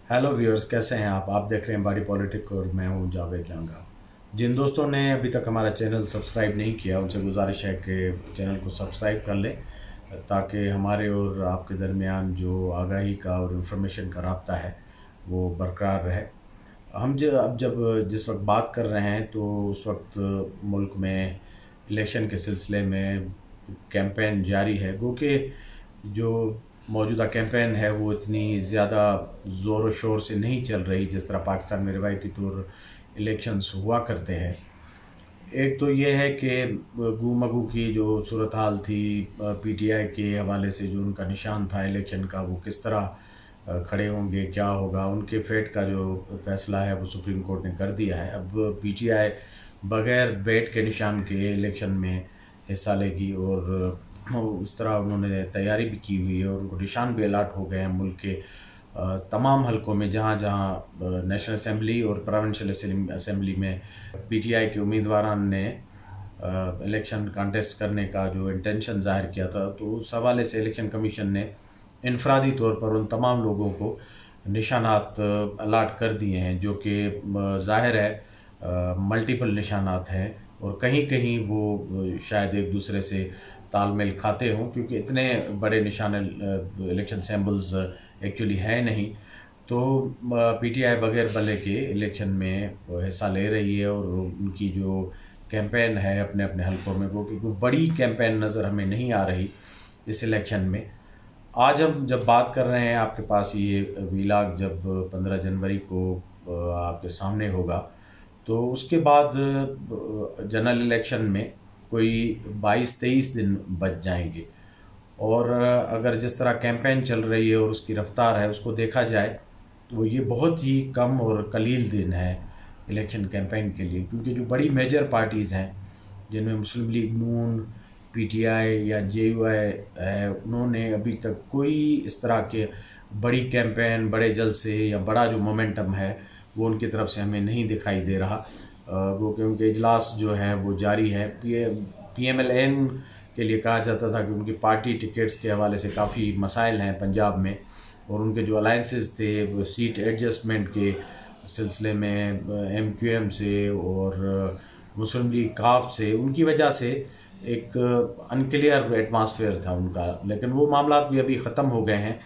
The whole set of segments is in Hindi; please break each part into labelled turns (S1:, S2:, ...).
S1: हेलो व्यूअर्स, कैसे हैं आप देख रहे हैं बॉडी पॉलिटिक और मैं हूं जावेद लांगा। जिन दोस्तों ने अभी तक हमारा चैनल सब्सक्राइब नहीं किया उनसे गुजारिश है कि चैनल को सब्सक्राइब कर लें ताकि हमारे और आपके दरमियान जो आगाही का और इन्फॉर्मेशन का राब्ता है वो बरकरार रहे। हम जब जिस वक्त बात कर रहे हैं तो उस वक्त मुल्क में इलेक्शन के सिलसिले में कैंपेन जारी है। गो कि जो मौजूदा कैंपेन है वो इतनी ज़्यादा ज़ोर व शोर से नहीं चल रही जिस तरह पाकिस्तान में रिवायती तौर इलेक्शंस हुआ करते हैं। एक तो ये है कि गू मगू की जो सूरत हाल थी पीटीआई के हवाले से, जो उनका निशान था इलेक्शन का, वो किस तरह खड़े होंगे, क्या होगा, उनके फेट का जो फैसला है वो सुप्रीम कोर्ट ने कर दिया है। अब पीटीआई बग़ैर बेट के निशान के इलेक्शन में हिस्सा लेगी और इस तरह उन्होंने तैयारी भी की हुई है और उनको निशान भी अलाट हो गए हैं मुल्क के तमाम हलकों में जहाँ जहाँ नेशनल असम्बली और प्रोविंशियल असम्बली में पीटीआई के उम्मीदवारों ने इलेक्शन कॉन्टेस्ट करने का जो इंटेंशन ज़ाहिर किया था, तो उस हवाले से इलेक्शन कमीशन ने इनफरादी तौर पर उन तमाम लोगों को निशानात अलाट कर दिए हैं, जो कि ज़ाहिर है मल्टीपल निशानात हैं और कहीं कहीं वो शायद एक दूसरे से तालमेल खाते हों, क्योंकि इतने बड़े निशान इलेक्शन सैम्बल्स एक्चुअली है नहीं। तो पीटीआई बगैर बल्ले के इलेक्शन में हिस्सा ले रही है और उनकी जो कैंपेन है अपने अपने हलकों में वो कोई बड़ी कैंपेन नज़र हमें नहीं आ रही इस इलेक्शन में। आज हम जब बात कर रहे हैं आपके पास ये वीलाग जब 15 जनवरी को आपके सामने होगा, तो उसके बाद जनरल इलेक्शन में कोई 22-23 दिन बच जाएंगे। और अगर जिस तरह कैंपेन चल रही है और उसकी रफ्तार है उसको देखा जाए तो ये बहुत ही कम और कलील दिन है इलेक्शन कैंपेन के लिए, क्योंकि जो बड़ी मेजर पार्टीज़ हैं जिनमें मुस्लिम लीग नून, पीटीआई या जेयूआई है, उन्होंने अभी तक कोई इस तरह के बड़ी कैंपेन, बड़े जलसे या बड़ा जो मोमेंटम है वो उनकी तरफ से हमें नहीं दिखाई दे रहा। वो कि उनके इजलास जो हैं वो जारी है। पीएमएलएन के लिए कहा जाता था कि उनकी पार्टी टिकट्स के हवाले से काफ़ी मसाइल हैं पंजाब में, और उनके जो अलाइंसेस थे वो सीट एडजस्टमेंट के सिलसिले में एमक्यूएम से और मुस्लिम लीग काफ से, उनकी वजह से एक अनक्लियर एटमॉस्फेयर था उनका। लेकिन वो मामला भी अभी ख़त्म हो गए हैं,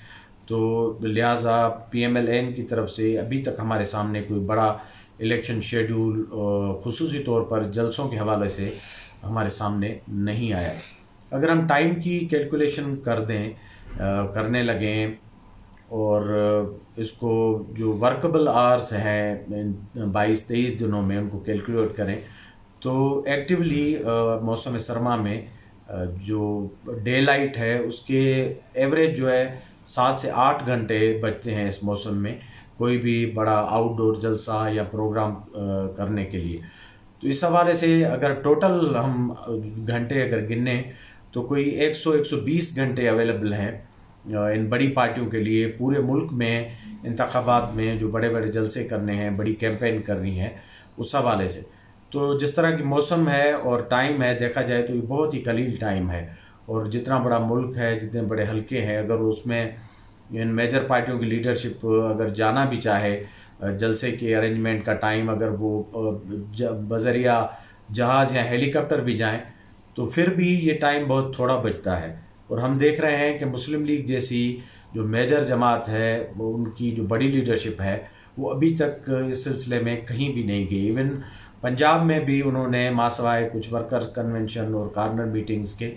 S1: तो लिहाजा पीएमएलएन की तरफ से अभी तक हमारे सामने कोई बड़ा इलेक्शन शेड्यूल खुसूसी तौर पर जलसों के हवाले से हमारे सामने नहीं आया। अगर हम टाइम की कैलकुलेशन करने लगें और इसको जो वर्कबल आवर्स हैं 22-23 दिनों में उनको कैलकुलेट करें, तो एक्टिवली मौसम सरमा में जो डे लाइट है उसके एवरेज जो है 7 से 8 घंटे बचते हैं इस मौसम में कोई भी बड़ा आउटडोर जलसा या प्रोग्राम करने के लिए। तो इस हवाले से अगर टोटल हम घंटे अगर गिने तो कोई 100-120 घंटे अवेलेबल हैं इन बड़ी पार्टियों के लिए पूरे मुल्क में इंतखाबात में जो बड़े बड़े जलसे करने हैं, बड़ी कैंपेन करनी है, उस हवाले से। तो जिस तरह की मौसम है और टाइम है देखा जाए तो ये बहुत ही कलील टाइम है, और जितना बड़ा मुल्क है, जितने बड़े हल्के हैं, अगर उसमें इन मेजर पार्टियों की लीडरशिप अगर जाना भी चाहे जलसे के अरेंजमेंट का टाइम अगर वो बजरिया जहाज़ या हेलीकॉप्टर भी जाएं तो फिर भी ये टाइम बहुत थोड़ा बचता है। और हम देख रहे हैं कि मुस्लिम लीग जैसी जो मेजर जमात है वो उनकी जो बड़ी लीडरशिप है वो अभी तक इस सिलसिले में कहीं भी नहीं गई। इवन पंजाब में भी उन्होंने मासवाए कुछ वर्कर्स कन्वेंशन और कॉर्नर मीटिंग्स के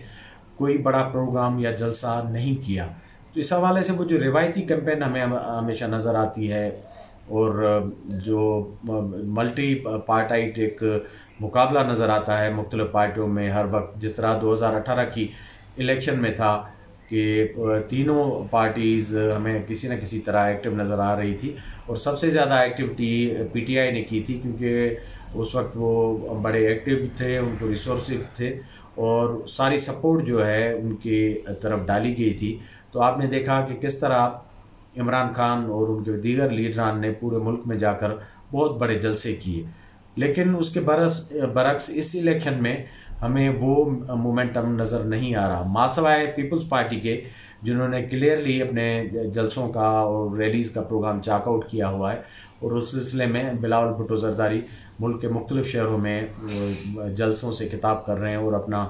S1: कोई बड़ा प्रोग्राम या जलसा नहीं किया। तो इस हवाले से वो जो रिवायती कैंपेन हमें हमेशा नज़र आती है और जो मल्टी पार्टाइट एक मुकाबला नज़र आता है मुख्तलिफ पार्टियों में हर वक्त, जिस तरह 2018 की इलेक्शन में था कि तीनों पार्टीज़ हमें किसी न किसी तरह एक्टिव नज़र आ रही थी, और सबसे ज़्यादा एक्टिविटी पीटीआई ने की थी क्योंकि उस वक्त वो बड़े एक्टिव थे, उनको रिसोर्सेज थे और सारी सपोर्ट जो है उनकी तरफ डाली गई थी। तो आपने देखा कि किस तरह इमरान खान और उनके दीगर लीडरान ने पूरे मुल्क में जाकर बहुत बड़े जलसे किए। लेकिन उसके बरक्स इस इलेक्शन में हमें वो मोमेंटम नज़र नहीं आ रहा। मासवाए पीपल्स पार्टी के जिन्होंने क्लियरली अपने जलसों का और रैलीज़ का प्रोग्राम चाकआउट किया हुआ है। और उस सिलसिले में बिलावल भुट्टो जरदारी मुल्क के मुख्तलिफ़ शहरों में जलसों से खिताब कर रहे हैं और अपना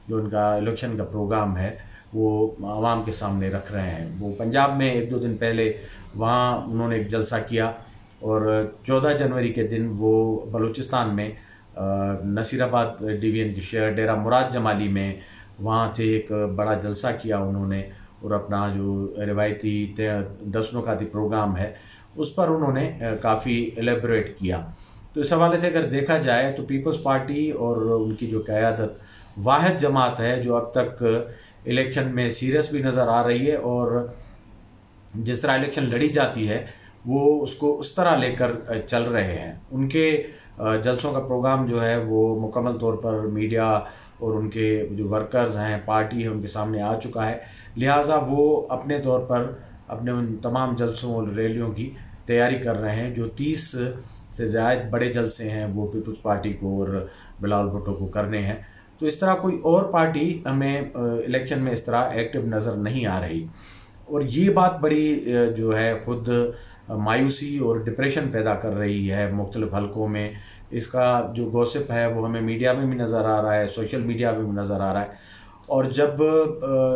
S1: जो उनका इलेक्शन का प्रोग्राम है वो आवाम के सामने रख रहे हैं। वो पंजाब में 1-2 दिन पहले वहाँ उन्होंने एक जलसा किया और 14 जनवरी के दिन वो बलूचिस्तान में नसीराबाद डिवीज़न के शहर डेरा मुराद जमाली में वहाँ से एक बड़ा जलसा किया उन्होंने और अपना जो रिवायती 10 नुकाती प्रोग्राम है उस पर उन्होंने काफ़ी एलेबरेट किया। तो इस हवाले से अगर देखा जाए तो पीपल्स पार्टी और उनकी जो क़यादत वाहिद जमात है जो अब तक इलेक्शन में सीरियस भी नज़र आ रही है और जिस तरह इलेक्शन लड़ी जाती है वो उसको उस तरह लेकर चल रहे हैं। उनके जलसों का प्रोग्राम जो है वो मुकम्मल तौर पर मीडिया और उनके जो वर्कर्स हैं, पार्टी है, उनके सामने आ चुका है। लिहाजा वो अपने तौर पर अपने उन तमाम जलसों और रैलियों की तैयारी कर रहे हैं। जो 30 से ज़्यादा बड़े जलसे हैं वो पीपल्स पार्टी को और बिलावल भुट्टो को करने हैं। तो इस तरह कोई और पार्टी हमें इलेक्शन में इस तरह एक्टिव नज़र नहीं आ रही और ये बात बड़ी जो है ख़ुद मायूसी और डिप्रेशन पैदा कर रही है मुख्तलिफ हलकों में। इसका जो गॉसिप है वो हमें मीडिया में भी नज़र आ रहा है, सोशल मीडिया में भी नज़र आ रहा है। और जब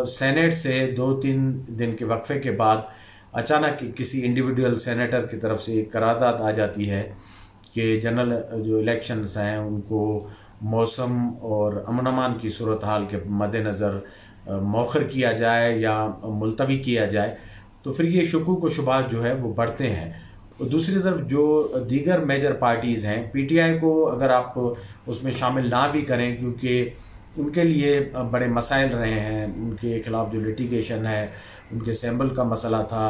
S1: सेनेट से 2-3 दिन के वक्फे के बाद अचानक किसी इंडिविजुअल सेनेटर की तरफ से एक करारदाद आ जाती है कि जनरल जो इलेक्शंस हैं उनको मौसम और अमन अमान की सूरत हाल के मद्देनज़र मौखर किया जाए या मुलतवी किया जाए, तो फिर ये शुकूक व शुबात जो है वो बढ़ते हैं। और दूसरी तरफ जो दीगर मेजर पार्टीज़ हैं, पीटीआई को अगर आप उसमें शामिल ना भी करें क्योंकि उनके लिए बड़े मसाइल रहे हैं, उनके ख़िलाफ़ जो लिटिगेशन है, उनके सैम्बल का मसला था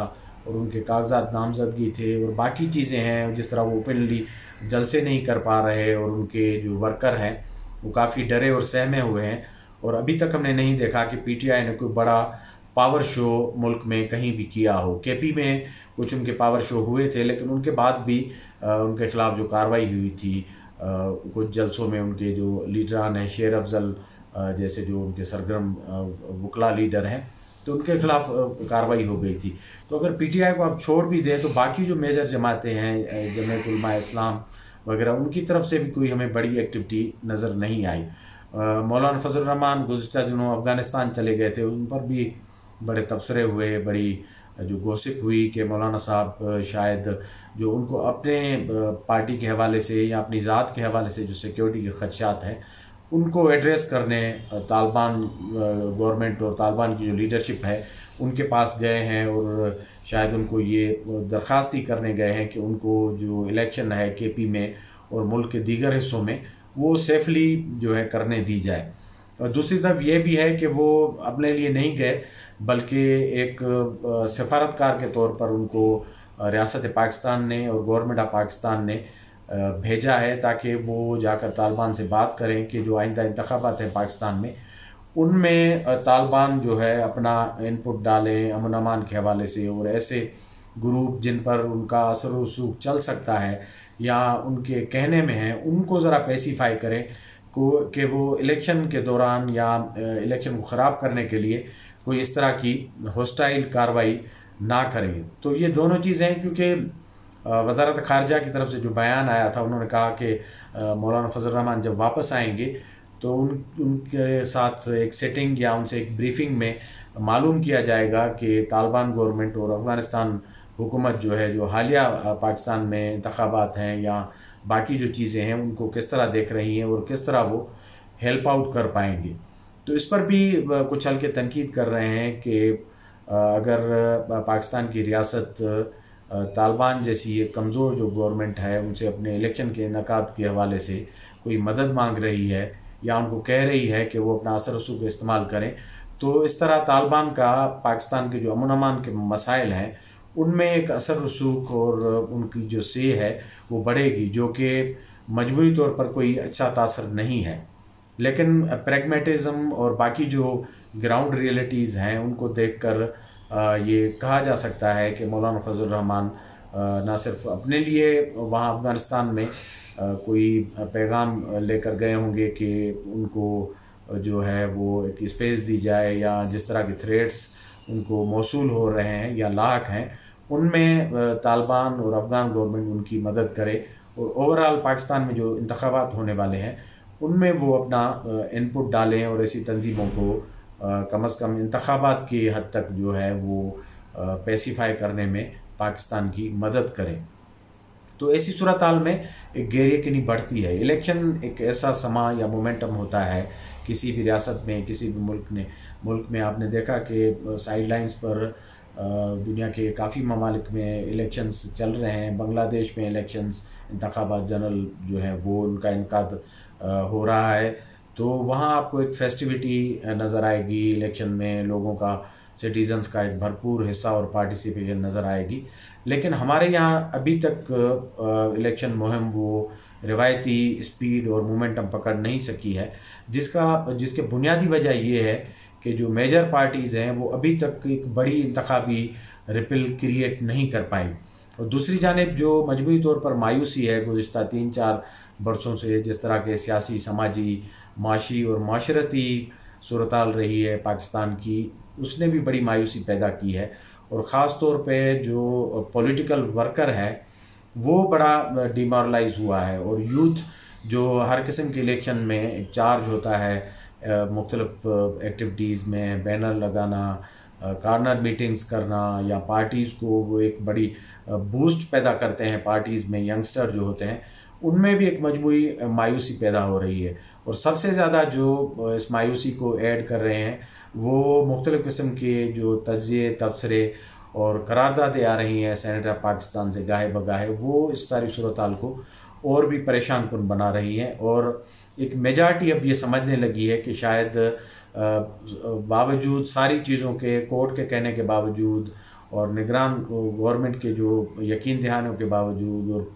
S1: और उनके कागजात नामजदगी थे और बाकी चीज़ें हैं, जिस तरह वो ओपनली जलसे नहीं कर पा रहे और उनके जो वर्कर हैं वो काफ़ी डरे और सहमे हुए हैं। और अभी तक हमने नहीं देखा कि पीटीआई ने कोई बड़ा पावर शो मुल्क में कहीं भी किया हो। केपी में कुछ उनके पावर शो हुए थे लेकिन उनके बाद भी उनके ख़िलाफ़ जो कार्रवाई हुई थी, कुछ जलसों में उनके जो लीडरान हैं, शेर अफजल जैसे जो उनके सरगर्म वकला लीडर हैं, तो उनके ख़िलाफ़ कार्रवाई हो गई थी। तो अगर पीटीआई को आप छोड़ भी दें तो बाकी जो मेजर जमातें हैं, जमीयत उलमा इस्लाम वगैरह, उनकी तरफ से भी कोई हमें बड़ी एक्टिविटी नज़र नहीं आई। मौलाना फजल रहमान गुज़िश्ता दिनों अफ़गानिस्तान चले गए थे, उन पर भी बड़े तबसरे हुए, बड़ी जो गॉसिप हुई कि मौलाना साहब शायद जो उनको अपने पार्टी के हवाले से या अपनी ज़ात के हवाले से जो सिक्योरिटी के ख़दशात हैं उनको एड्रेस करने तालिबान गवर्नमेंट और तालिबान की जो लीडरशिप है उनके पास गए हैं और शायद उनको ये दरख्वास्त ही करने गए हैं कि उनको जो इलेक्शन है केपी में और मुल्क के दीगर हिस्सों में वो सेफली जो है करने दी जाए। और दूसरी तरफ ये भी है कि वो अपने लिए नहीं गए बल्कि एक सफारतकार के तौर पर उनको रियासत पाकिस्तान ने और गवर्नमेंट ऑफ पाकिस्तान ने भेजा है ताकि वो जाकर तालिबान से बात करें कि जो आइंदा इंतखाबात हैं पाकिस्तान में उनमें तालिबान जो है अपना इनपुट डालें अमन अमान के हवाले से और ऐसे ग्रुप जिन पर उनका असर व रसूख चल सकता है या उनके कहने में है उनको ज़रा पैसिफाई करें को कि वो इलेक्शन के दौरान या इलेक्शन को ख़राब करने के लिए कोई इस तरह की हॉस्टाइल कार्रवाई ना करें। तो ये दोनों चीज़ें हैं क्योंकि वज़ारत ख़ारजा की तरफ से जो बयान आया था उन्होंने कहा कि मौलाना फजल रहमान जब वापस आएंगे तो उनके साथ एक सेटिंग या उनसे एक ब्रीफिंग में मालूम किया जाएगा कि तालिबान गवर्नमेंट और अफ़गानिस्तान हुकूमत जो है जो हालिया पाकिस्तान में इंतखाबात हैं या बाकी जो चीज़ें हैं उनको किस तरह देख रही हैं और किस तरह वो हेल्प आउट कर पाएंगे। तो इस पर भी कुछ हल्के तनकीद कर रहे हैं कि अगर पाकिस्तान की रियासत तालिबान जैसी एक कमज़ोर जो गवर्नमेंट है उनसे अपने इलेक्शन के इनेकाद के हवाले से कोई मदद मांग रही है या उनको कह रही है कि वो अपना असर रसूख इस्तेमाल करें, तो इस तरह तालिबान का पाकिस्तान के जो अमन अमान के मसाइल हैं उनमें एक असर रसूख और उनकी जो से है वो बढ़ेगी, जो कि मजमूई तौर पर कोई अच्छा तासर नहीं है। लेकिन प्रैग्मेटिज़म और बाकी जो ग्राउंड रियलिटीज़ हैं उनको देखकर ये कहा जा सकता है कि मौलाना फजल रहमान ना सिर्फ अपने लिए वहाँ अफ़गानिस्तान में कोई पैगाम लेकर गए होंगे कि उनको जो है वो एक स्पेस दी जाए या जिस तरह के थ्रेट्स उनको मौसूल हो रहे हैं या लाक हैं, उनमें तालिबान और अफ़गान गवर्नमेंट उनकी मदद करे और ओवरऑल पाकिस्तान में जो इंतखाबात होने वाले हैं उनमें वो अपना इनपुट डालें और ऐसी तंजीमों को कम अज़ कम इंतखाबात की हद तक जो है वो पैसिफाई करने में पाकिस्तान की मदद करें। तो ऐसी सूरत हाल में एक गैरयकीनी बढ़ती है। इलेक्शन एक ऐसा समा या मोमेंटम होता है किसी भी रियासत में, किसी भी मुल्क में आपने देखा कि साइडलाइंस पर दुनिया के काफ़ी ममालिक में इलेक्शंस चल रहे हैं। बांग्लादेश में इलेक्शंस इंतखाबात जनरल जो है वो उनका इनकाद हो रहा है, तो वहाँ आपको एक फेस्टिविटी नज़र आएगी। इलेक्शन में लोगों का, सिटीजन्स का एक भरपूर हिस्सा और पार्टिसिपेशन नज़र आएगी। लेकिन हमारे यहाँ अभी तक इलेक्शन मुहिम वो रिवायती स्पीड और मोमेंटम पकड़ नहीं सकी है, जिसके बुनियादी वजह ये है कि जो मेजर पार्टीज़ हैं वो अभी तक एक बड़ी इंतखाबी रिपल क्रिएट नहीं कर पाई। और दूसरी जानिब जो मजमूई तौर पर मायूसी है गुज़िश्ता 3-4 बरसों से, जिस तरह के सियासी, समाजी, माशी और माशरती सूरत हाल रही है पाकिस्तान की, उसने भी बड़ी मायूसी पैदा की है। और ख़ास तौर पे जो पॉलिटिकल वर्कर है वो बड़ा डिमोरलाइज हुआ है। और यूथ जो हर किस्म के इलेक्शन में एक चार्ज होता है मुख्तलिफ एक्टिविटीज़ में, बैनर लगाना, कार्नर मीटिंग्स करना, या पार्टीज़ को वो एक बड़ी बूस्ट पैदा करते हैं। पार्टीज़ में यंगस्टर जो होते हैं उनमें भी एक मजमूई मायूसी पैदा हो रही है। और सबसे ज़्यादा जो इस मायूसी को ऐड कर रहे हैं वो मुख्तलिफ़ किस्म के जो तज्ज़िये, तबसरे और करारदादें आ रही हैं सेनेट ऑफ पाकिस्तान से गाहे बगाहे, वो इस सारी सूरत हाल को और भी परेशान कुन बना रही हैं। और एक मेजॉरिटी अब ये समझने लगी है कि शायद बावजूद सारी चीज़ों के, कोर्ट के कहने के बावजूद और निगरान गवर्नमेंट के जो यकीन दहानों के बावजूद, और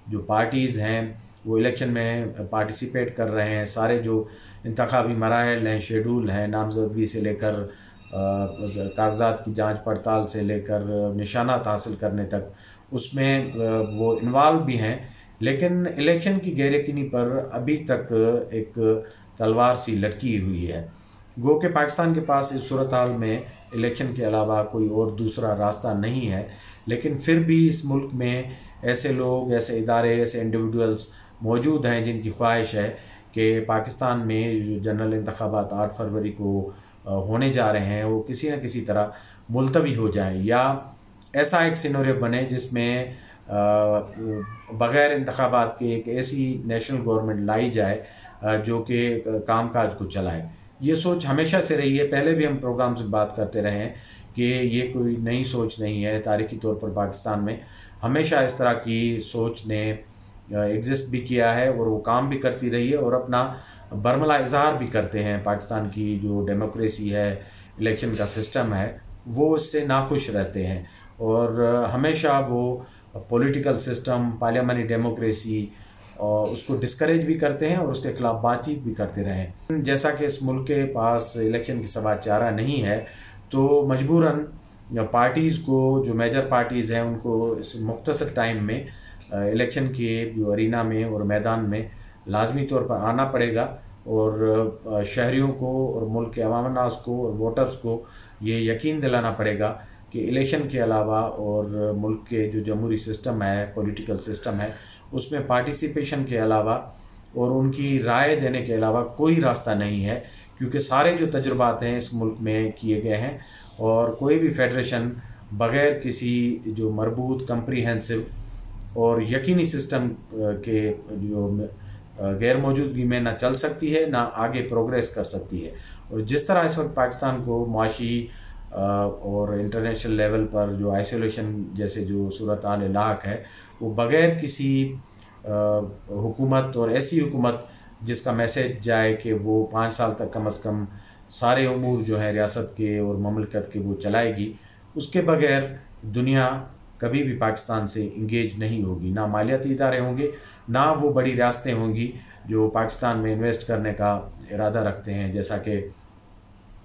S1: जो पार्टीज़ हैं वो इलेक्शन में पार्टिसिपेट कर रहे हैं, सारे जो इंतखाबी मराहल हैं, शेड्यूल हैं, नामजदगी से लेकर कागजात की जांच पड़ताल से लेकर निशानात हासिल करने तक, उसमें वो इन्वॉल्व भी हैं। लेकिन इलेक्शन की गैरयकीनी पर अभी तक एक तलवार सी लटकी हुई है। गो कि पाकिस्तान के पास इस सूरत हाल में इलेक्शन के अलावा कोई और दूसरा रास्ता नहीं है, लेकिन फिर भी इस मुल्क में ऐसे लोग, ऐसे इदारे, ऐसे इंडिविजुअल्स मौजूद हैं जिनकी ख्वाहिश है कि पाकिस्तान में जो जनरल इंतखाबात 8 फरवरी को होने जा रहे हैं वो किसी न किसी तरह मुलतवी हो जाएं, या ऐसा एक सिनेरियो बने जिसमें बग़ैर इंतखाबात के एक ऐसी नेशनल गवर्नमेंट लाई जाए जो कि कामकाज को चलाए। ये सोच हमेशा से रही है। पहले भी हम प्रोग्राम से बात करते रहे हैं कि ये कोई नई सोच नहीं है। तारीख़ी तौर पर पाकिस्तान में हमेशा इस तरह की सोच ने एग्जिस्ट भी किया है और वो काम भी करती रही है, और अपना बरमला इजहार भी करते हैं। पाकिस्तान की जो डेमोक्रेसी है, इलेक्शन का सिस्टम है, वो इससे नाखुश रहते हैं और हमेशा वो पॉलिटिकल सिस्टम, पार्लियामानी डेमोक्रेसी और उसको डिस्करेज भी करते हैं और उसके खिलाफ बातचीत भी करते रहे। जैसा कि इस मुल्क के पास इलेक्शन की सवा चारा नहीं है, तो मजबूरन पार्टीज़ को, जो मेजर पार्टीज़ हैं, उनको इस मुख्तसर टाइम में इलेक्शन के जो अरीना में और मैदान में लाजमी तौर पर आना पड़ेगा और शहरियों को और मुल्क के अवाम नास को और वोटर्स को ये यकीन दिलाना पड़ेगा कि इलेक्शन के अलावा और मुल्क के जो जमहूरी सिस्टम है, पॉलिटिकल सिस्टम है, उसमें पार्टिसिपेशन के अलावा और उनकी राय देने के अलावा कोई रास्ता नहीं है। क्योंकि सारे जो तजुर्बात हैं इस मुल्क में किए गए हैं और कोई भी फेडरेशन बग़ैर किसी जो मरबूत, कम्प्रीहेंसिव और यकीनी सिस्टम के जो गैर मौजूदगी में ना चल सकती है, ना आगे प्रोग्रेस कर सकती है। और जिस तरह इस वक्त पाकिस्तान को माशी और इंटरनेशनल लेवल पर जो आइसोलेशन जैसे जो सूरत हाल लाक है, वो बग़ैर किसी हुकूमत और ऐसी हुकूमत जिसका मैसेज जाए कि वो 5 साल तक कम अज़ कम सारे उमूर जो हैं रियासत के और ममलकत के वो चलाएगी, उसके बग़ैर दुनिया कभी भी पाकिस्तान से इंगेज नहीं होगी। ना मालियाती इदारे होंगे, ना वो बड़ी रियासतें होंगी जो पाकिस्तान में इन्वेस्ट करने का इरादा रखते हैं। जैसा कि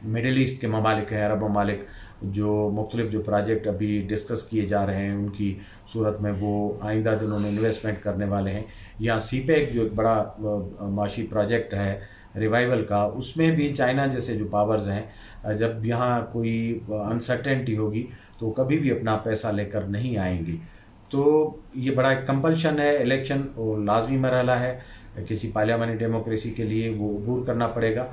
S1: मिडिल ईस्ट के ममालिक हैं, अरब ममालिक, जो मुख्तलिफ जो प्रोजेक्ट अभी डिस्कस किए जा रहे हैं उनकी सूरत में वो आइंदा दिनों में इन्वेस्टमेंट करने वाले हैं। यहाँ सीपेक जो एक बड़ा माशी प्रोजेक्ट है रिवाइवल का, उसमें भी चाइना जैसे जो पावर्स हैं, जब यहाँ कोई अनसर्टेनिटी होगी तो कभी भी अपना पैसा लेकर नहीं आएंगी। तो ये बड़ा एक कंपल्शन है, इलेक्शन वो लाजमी मरहला है, किसी पार्लियामानी डेमोक्रेसी के लिए वो अबूर करना पड़ेगा।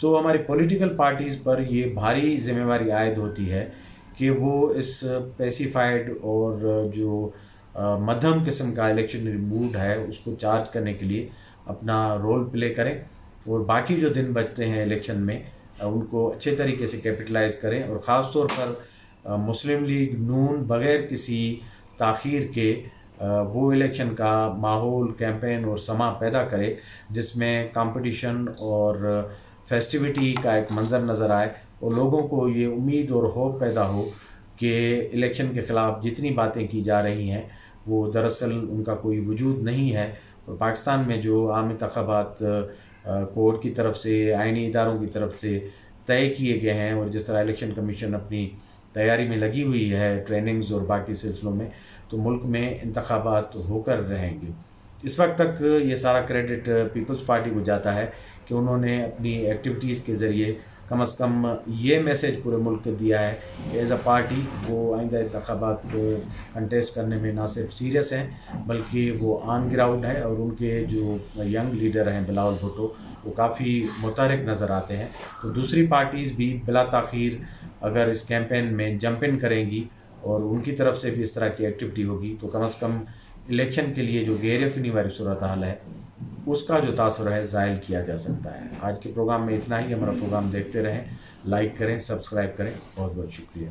S1: तो हमारी पॉलिटिकल पार्टीज़ पर ये भारी जिम्मेवारी आयद होती है कि वो इस पेसिफाइड और जो मध्यम किस्म का इलेक्शनरी मूड है उसको चार्ज करने के लिए अपना रोल प्ले करें, और बाकी जो दिन बचते हैं इलेक्शन में उनको अच्छे तरीके से कैपिटलाइज करें, और ख़ास तौर पर मुस्लिम लीग नून बग़ैर किसी ताख़ीर के वो इलेक्शन का माहौल, कैंपेन और समा पैदा करे जिसमें कंपटीशन और फेस्टिविटी का एक मंज़र नज़र आए, और लोगों को ये उम्मीद और होप पैदा हो कि इलेक्शन के ख़िलाफ़ जितनी बातें की जा रही हैं वो दरअसल उनका कोई वजूद नहीं है। और पाकिस्तान में जो आम इंतख़ाबात कोर्ट की तरफ से, आइनी इदारों की तरफ से तय किए गए हैं, और जिस तरह इलेक्शन कमीशन अपनी तैयारी में लगी हुई है ट्रेनिंग्स और बाकी सिलसिलों में, तो मुल्क में इंतख़ाबात होकर रहेंगे। इस वक्त तक ये सारा क्रेडिट पीपल्स पार्टी को जाता है कि उन्होंने अपनी एक्टिविटीज़ के ज़रिए कम से कम ये मैसेज पूरे मुल्क को दिया है कि एज़ अ पार्टी वो आइंदा इंतख़ाबात कंटेस्ट करने में ना सिर्फ सीरियस हैं बल्कि वो ऑन ग्राउंड है, और उनके जो यंग लीडर हैं बिलावल भुट्टो वो काफ़ी मुतहरिक नज़र आते हैं। तो दूसरी पार्टीज़ भी बिला ताख़ीर अगर इस कैंपेन में जंप इन करेंगी और उनकी तरफ से भी इस तरह की एक्टिविटी होगी तो कम से कम इलेक्शन के लिए जो गैर यकीनी वाली सूरत हाल है उसका जो तासुर है ज़ायल किया जा सकता है। आज के प्रोग्राम में इतना ही। हमारा प्रोग्राम देखते रहें, लाइक करें, सब्सक्राइब करें। बहुत बहुत शुक्रिया।